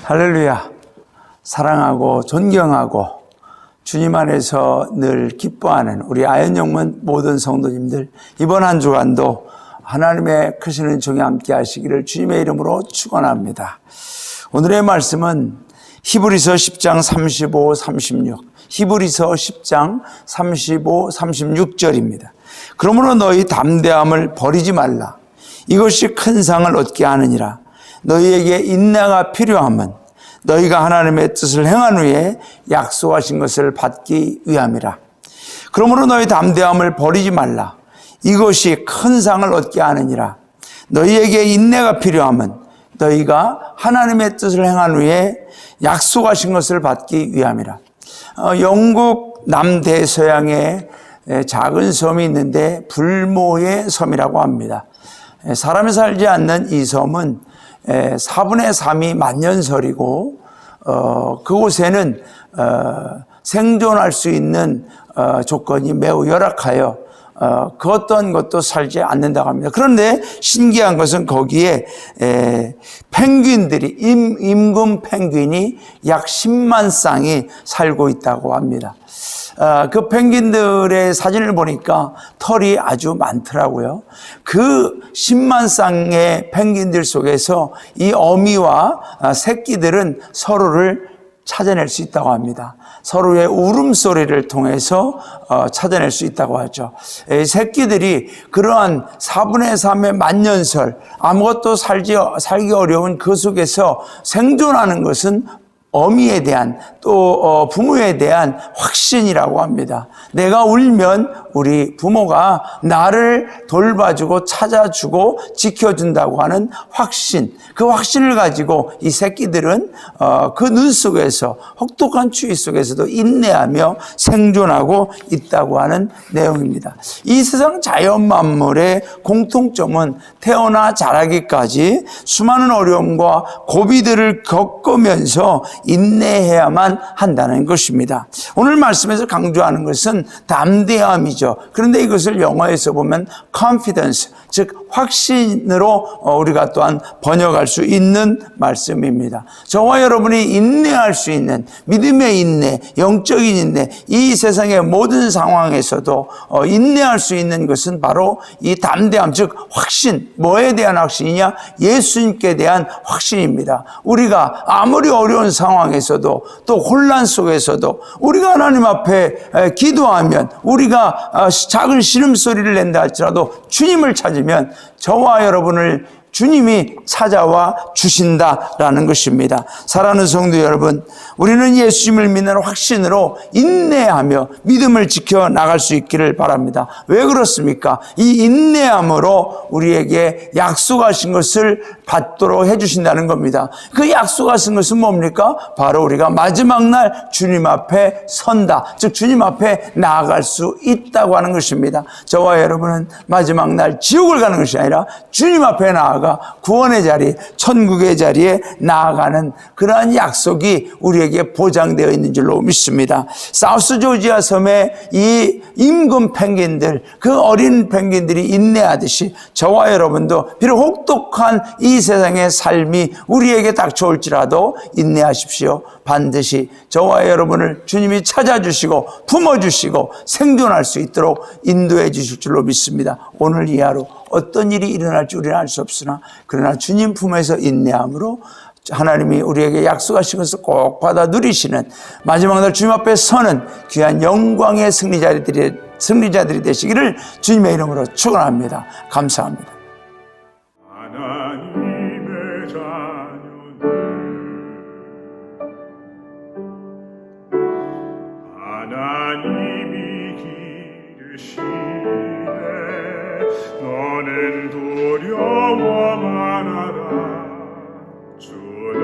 할렐루야. 사랑하고 존경하고 주님 안에서 늘 기뻐하는 우리 아현영문 모든 성도님들, 이번 한 주간도 하나님의 크신 은총에 함께 하시기를 주님의 이름으로 축원합니다. 오늘의 말씀은 히브리서 10장 35, 36, 히브리서 10장 35, 36절입니다. 그러므로 너희 담대함을 버리지 말라. 이것이 큰 상을 얻게 하느니라. 너희에게 인내가 필요함은 너희가 하나님의 뜻을 행한 후에 약속하신 것을 받기 위함이라. 그러므로 너희 담대함을 버리지 말라. 이것이 큰 상을 얻게 하느니라. 너희에게 인내가 필요함은 너희가 하나님의 뜻을 행한 후에 약속하신 것을 받기 위함이라. 영국 남대서양에 작은 섬이 있는데 불모의 섬이라고 합니다. 사람이 살지 않는 이 섬은 4분의 3이 만년설이고 그곳에는 생존할 수 있는 조건이 매우 열악하여 그 어떤 것도 살지 않는다고 합니다. 그런데 신기한 것은 거기에 펭귄들이 임금 펭귄이 약 10만 쌍이 살고 있다고 합니다. 그 펭귄들의 사진을 보니까 털이 아주 많더라고요. 그 10만 쌍의 펭귄들 속에서 이 어미와 새끼들은 서로를 찾아낼 수 있다고 합니다. 서로의 울음소리를 통해서 찾아낼 수 있다고 하죠. 새끼들이 그러한 4분의 3의 만년설, 아무것도 살기 어려운 그 속에서 생존하는 것은 어미에 대한 또 부모에 대한 확신이라고 합니다. 내가 울면 우리 부모가 나를 돌봐주고 찾아주고 지켜준다고 하는 확신, 그 확신을 가지고 이 새끼들은 그 눈 속에서 혹독한 추위 속에서도 인내하며 생존하고 있다고 하는 내용입니다. 이 세상 자연 만물의 공통점은 태어나 자라기까지 수많은 어려움과 고비들을 겪으면서 인내해야만 한다는 것입니다. 오늘 말씀에서 강조하는 것은 담대함이죠. 그런데 이것을 영어에서 보면 confidence, 즉 확신으로 우리가 또한 번역할 수 있는 말씀입니다. 저와 여러분이 인내할 수 있는 믿음의 인내, 영적인 인내, 이 세상의 모든 상황에서도 인내할 수 있는 것은 바로 이 담대함, 즉 확신. 뭐에 대한 확신이냐? 예수님께 대한 확신입니다. 우리가 아무리 어려운 상황에서도 또 혼란 속에서도 우리가 하나님 앞에 기도하면, 우리가 작은 신음소리를 낸다 할지라도 주님을 찾으면 저와 여러분을 주님이 찾아와 주신다라는 것입니다. 사랑하는 성도 여러분, 우리는 예수님을 믿는 확신으로 인내하며 믿음을 지켜나갈 수 있기를 바랍니다. 왜 그렇습니까? 이 인내함으로 우리에게 약속하신 것을 받도록 해주신다는 겁니다. 그 약속하신 것은 뭡니까? 바로 우리가 마지막 날 주님 앞에 선다, 즉 주님 앞에 나아갈 수 있다고 하는 것입니다. 저와 여러분은 마지막 날 지옥을 가는 것이 아니라 주님 앞에 나아가 구원의 자리, 천국의 자리에 나아가는 그러한 약속이 우리에게 보장되어 있는 줄로 믿습니다. 사우스 조지아 섬의 이 임금 펭귄들, 그 어린 펭귄들이 인내하듯이 저와 여러분도 비록 혹독한 이 세상의 삶이 우리에게 닥쳐올지라도 인내하십시오. 반드시 저와 여러분을 주님이 찾아주시고 품어주시고 생존할 수 있도록 인도해 주실 줄로 믿습니다. 오늘 이 하루 어떤 일이 일어날지 우리는 알 수 없으나 그러나 주님 품에서 인내함으로 하나님이 우리에게 약속하신 것을 꼭 받아 누리시는 마지막 날 주님 앞에 서는 귀한 영광의 승리자들이 되시기를 주님의 이름으로 축원합니다. 감사합니다. 하나님의 자녀들, 하나님이 기르시네. 너는 두려워 말아라. 주는